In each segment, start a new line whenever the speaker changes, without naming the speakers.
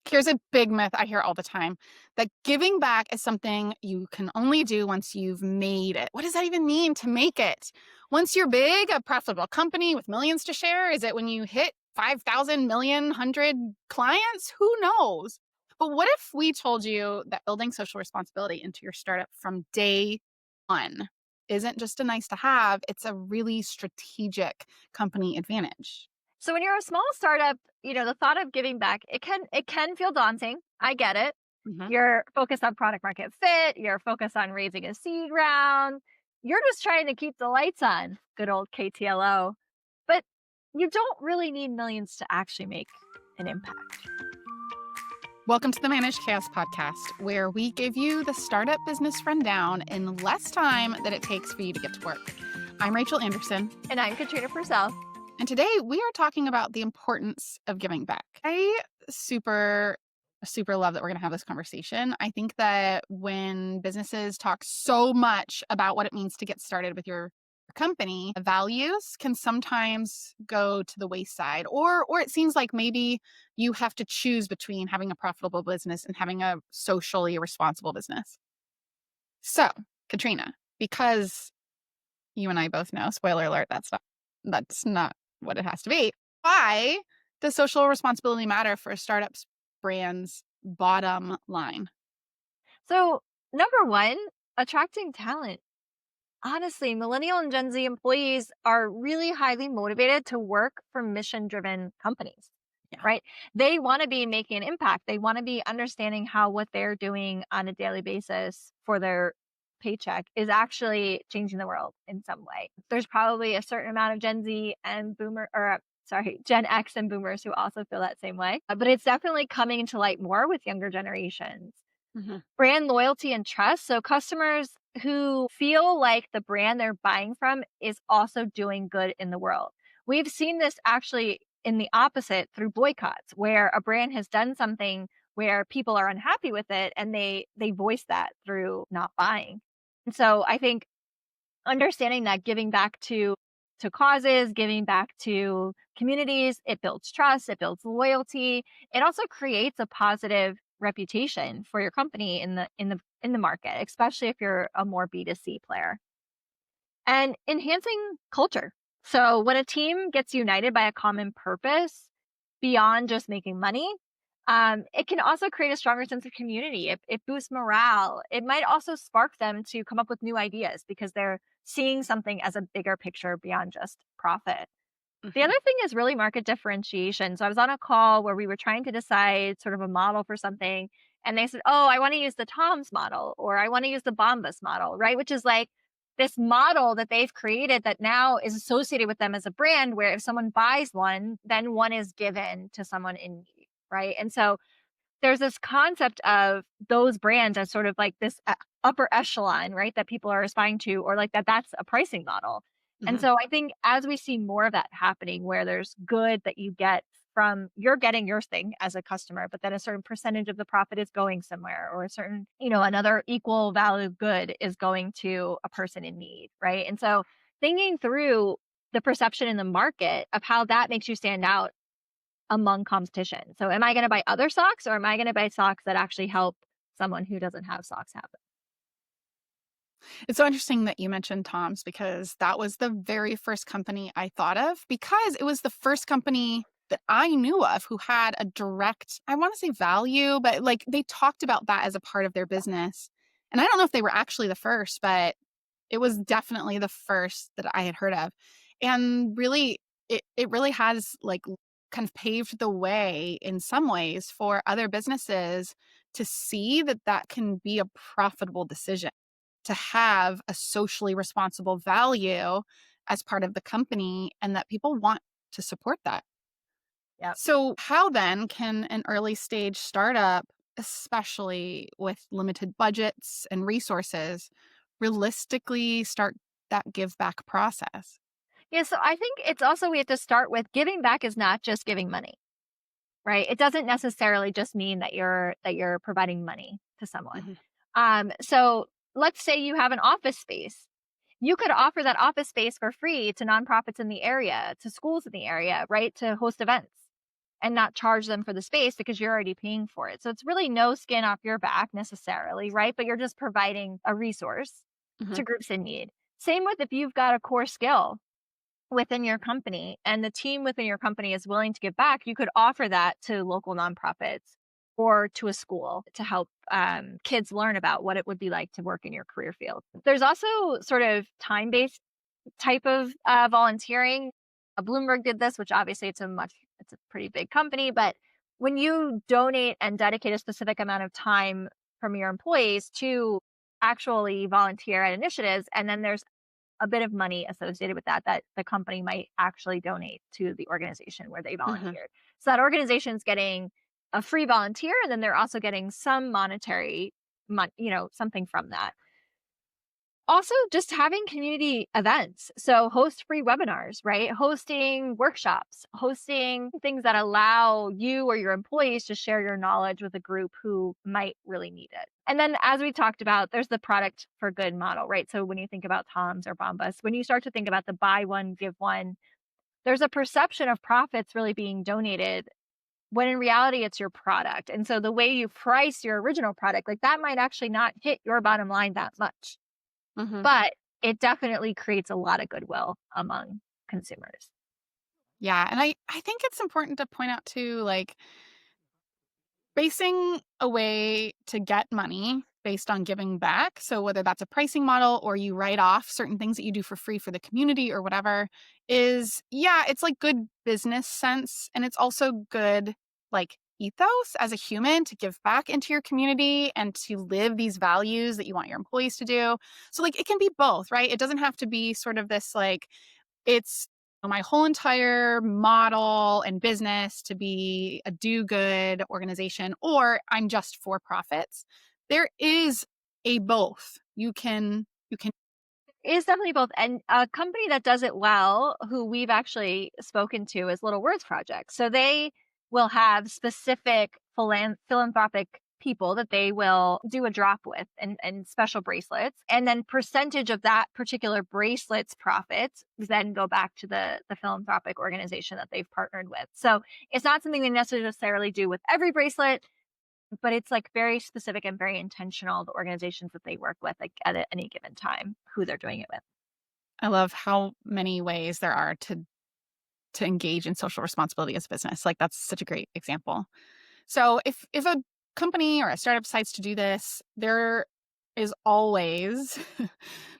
Here's a big myth I hear all the time that giving back is something you can only do once you've made it. What does that even mean to make it? Once you're big, a profitable company with millions to share? Is it when you hit 5,000 million, 100 clients? Who knows? But what if we told you that building social responsibility into your startup from day one isn't just a nice to have, it's a really strategic company advantage?
So when you're a small startup, the thought of giving back, it can feel daunting. I get it.
Mhm.
You're focused on product market fit, you're focused on raising a seed round. You're just trying to keep the lights on. Good old KTLO. But you don't really need millions to actually make an impact.
Welcome to the Managed Chaos podcast, where we give you the startup business rundown in less time than it takes for you to get to work. I'm Rachel Anderson,
And I'm Katrina Purcell.
and today we are talking about the importance of giving back. I super love that we're going to have this conversation. I think that when businesses talk so much about what it means to get started with your company, values can sometimes go to the wayside, or it seems like maybe you have to choose between having a profitable business and having a socially responsible business. So, Katrina, because you and I both know, spoiler alert, that's not what it has to be. Why does social responsibility matter for a startup's brand's bottom line?
So, number one, attracting talent. Honestly, millennial and Gen Z employees are really highly motivated to work for mission driven companies,
Yeah.
right? They want to be making an impact. They want to be understanding how what they're doing on a daily basis for their paycheck is actually changing the world in some way. There's probably a certain amount of Gen Z and Gen X and boomers who also feel that same way. But it's definitely coming into light more with younger generations.
Mhm.
Brand loyalty and trust. So customers who feel like the brand they're buying from is also doing good in the world. We've seen this actually in the opposite through boycotts, where a brand has done something where people are unhappy with it and they voice that through not buying. And so I think understanding that giving back to causes, giving back to communities, it builds trust, it builds loyalty. It also creates a positive reputation for your company in the market, especially if you're a more B2C player. And enhancing culture. So when a team gets united by a common purpose beyond just making money, it can also create a stronger sense of community. It boosts morale. It might also spark them to come up with new ideas because they're seeing something as a bigger picture beyond just profit. The
Mhm.
other thing is really market differentiation. So I was on a call where we were trying to decide sort of a model for something. And they said, oh, I want to use the Tom's model or I want to use the Bombas model, right? Which is like this model that they've created that now is associated with them as a brand, where if someone buys one, then one is given to someone in need, right? And so there's this concept of those brands as sort of like this upper echelon, right? That people are aspiring to, or like that's a pricing model. And
Mhm.
so I think as we see more of that happening, where there's good that you get from you're getting your thing as a customer, but then a certain percentage of the profit is going somewhere, or a certain, another equal value good is going to a person in need, right? And so thinking through the perception in the market of how that makes you stand out among competition. So am I going to buy other socks, or am I going to buy socks that actually help someone who doesn't have socks have them?
It's so interesting that you mentioned Tom's because that was the very first company I thought of because it was the first company that I knew of who had a direct, I want to say value, but like they talked about that as a part of their business. And I don't know if they were actually the first, but it was definitely the first that I had heard of. And really, it really has like kind of paved the way in some ways for other businesses to see that that can be a profitable decision to have a socially responsible value as part of the company and that people want to support that.
Yep.
So, how then can an early stage startup, especially with limited budgets and resources, realistically start that give back process?
Yeah. So I think it's also, we have to start with giving back is not just giving money, right? It doesn't necessarily just mean that you're providing money to someone.
Mhm.
So let's say you have an office space. You could offer that office space for free to nonprofits in the area, to schools in the area, right? To host events. and not charge them for the space because you're already paying for it. So it's really no skin off your back necessarily, right? But you're just providing a resource
Hmm.
to groups in need. Same with if you've got a core skill within your company and the team within your company is willing to give back, you could offer that to local nonprofits or to a school to help kids learn about what it would be like to work in your career field. There's also sort of time based type of volunteering. Bloomberg did this, which obviously it's a pretty big company, but when you donate and dedicate a specific amount of time from your employees to actually volunteer at initiatives, and then there's a bit of money associated with that that the company might actually donate to the organization where they
Hmm.
volunteered. So that organization's getting a free volunteer, and then they're also getting some monetary, something from that. Also, just having community events. So, host free webinars, right? Hosting workshops, hosting things that allow you or your employees to share your knowledge with a group who might really need it. And then, as we talked about, there's the product for good model, right? So, when you think about Tom's or Bombas, when you start to think about the buy one, give one, there's a perception of profits really being donated when in reality it's your product. And so, the way you price your original product, like that might actually not hit your bottom line that much,
Hmm.
but it definitely creates a lot of goodwill among consumers.
Yeah. And I think it's important to point out too, like, basing a way to get money based on giving back. So whether that's a pricing model or you write off certain things that you do for free for the community or whatever is, yeah, it's like good business sense. And it's also good, like, ethos as a human to give back into your community and to live these values that you want your employees to do. So like it can be both, right? It doesn't have to be sort of this like it's my whole entire model and business to be a do good organization, or I'm just for profits. There is a both. You can
It's definitely both. And a company that does it well, who we've actually spoken to, is Little Words Project. So they will have specific philanthropic people that they will do a drop with and special bracelets. And then percentage of that particular bracelet's profits then go back to the philanthropic organization that they've partnered with. So it's not something they necessarily do with every bracelet, but it's like very specific and very intentional, the organizations that they work with, like at any given time, who they're doing it with.
I love how many ways there are to engage in social responsibility as a business. Like that's such a great example. So if a company or a startup decides to do this, there is always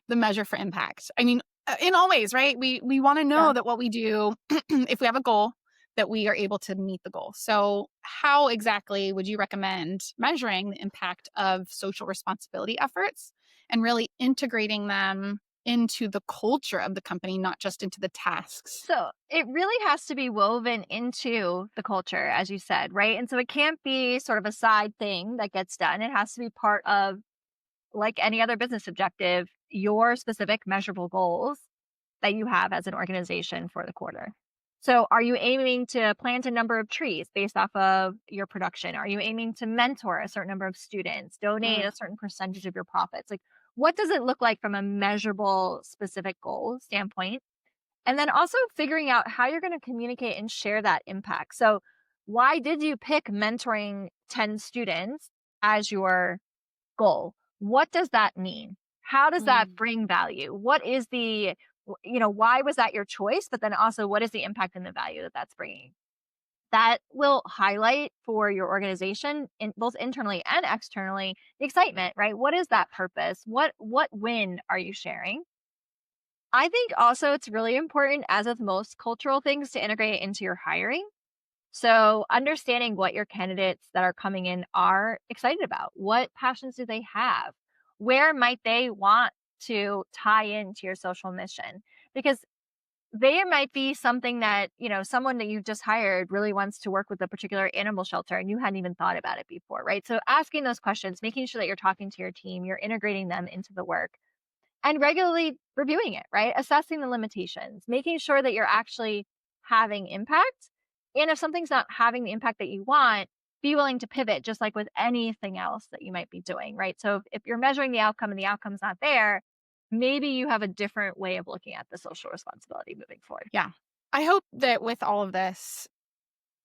the measure for impact. I mean, in all ways, right? We want to know
Yeah.
that what we do, if we have a goal, that we are able to meet the goal. So, how exactly would you recommend measuring the impact of social responsibility efforts and really integrating them into the culture of the company, not just into the tasks?
So it really has to be woven into the culture, as you said, right? And so it can't be sort of a side thing that gets done. It has to be part of, like any other business objective, your specific measurable goals that you have as an organization for the quarter. So, are you aiming to plant a number of trees based off of your production? Are you aiming to mentor a certain number of students, donate
Mm,
a certain percentage of your profits? Like, what does it look like from a measurable, specific goal standpoint? And then also figuring out how you're going to communicate and share that impact. So, why did you pick mentoring 10 students as your goal? What does that mean? How does that
mm,
bring value? What is why was that your choice? But then also, what is the impact and the value that that's bringing? That will highlight for your organization, both internally and externally, the excitement, right? What is that purpose? What win are you sharing? I think also it's really important, as with most cultural things, to integrate it into your hiring. So, understanding what your candidates that are coming in are excited about. What passions do they have? Where might they want to tie into your social mission? Because there might be something that, someone that you just hired really wants to work with a particular animal shelter and you hadn't even thought about it before, right? So, asking those questions, making sure that you're talking to your team, you're integrating them into the work and regularly reviewing it, right? Assessing the limitations, making sure that you're actually having impact. And if something's not having the impact that you want, be willing to pivot, just like with anything else that you might be doing, right? So if you're measuring the outcome and the outcome's not there, maybe you have a different way of looking at the social responsibility moving forward.
yeah. I hope that with all of this,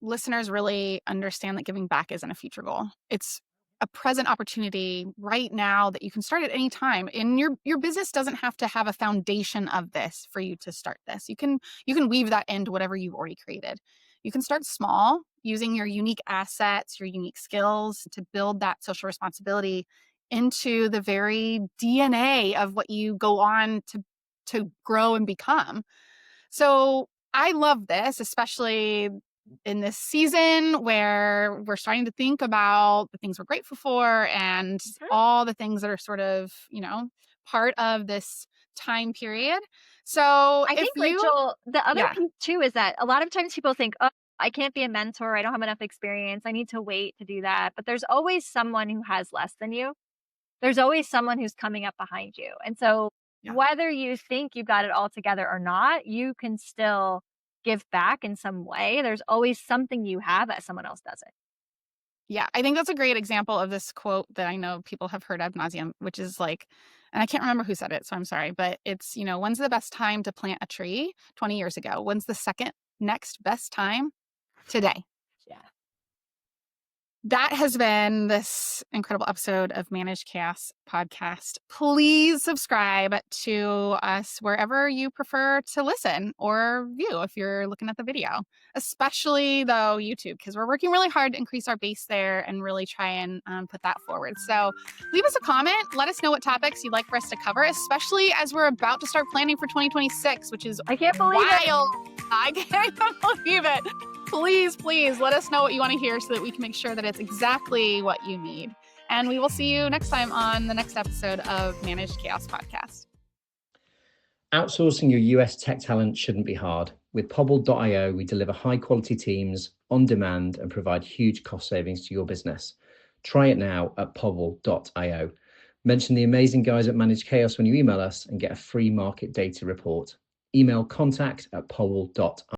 listeners really understand that giving back isn't a future goal. It's a present opportunity right now that you can start at any time. And your business doesn't have to have a foundation of this for you to start this. You can weave that into whatever you've already created. You can start small using your unique assets, your unique skills to build that social responsibility into the very DNA of what you go on to grow and become. So I love this, especially in this season where we're starting to think about the things we're grateful for and
Mhm.
all the things that are sort of, part of this time period. So
I
if
think,
you,
Rachel, the other
yeah,
piece too is that a lot of times people think, "Oh, I can't be a mentor. I don't have enough experience. I need to wait to do that." But there's always someone who has less than you. There's always someone who's coming up behind you. And so
yeah,
whether you think you've got it all together or not, you can still give back in some way. There's always something you have that someone else doesn't.
yeah. I think that's a great example of this quote that I know people have heard ad nauseum, which is like, and I can't remember who said it, so I'm sorry, but it's, when's the best time to plant a tree? 20 years ago. When's the second next best time? Today.
Yeah.
That has been this incredible episode of Managed Chaos podcast. Please subscribe to us wherever you prefer to listen or view if you're looking at the video, especially though YouTube, because we're working really hard to increase our base there and really try and put that forward. So leave us a comment. Let us know what topics you'd like for us to cover, especially as we're about to start planning for 2026, which is
I can't believe it.
wild. I can't believe it. Please, please let us know what you want to hear so that we can make sure that it's exactly what you need. And we will see you next time on the next episode of Managed Chaos Podcast.
Outsourcing your US tech talent shouldn't be hard. With Pobble.io, we deliver high quality teams on demand and provide huge cost savings to your business. Try it now at Pobble.io. Mention the amazing guys at Managed Chaos when you email us and get a free market data report. Email contact@pobble.io.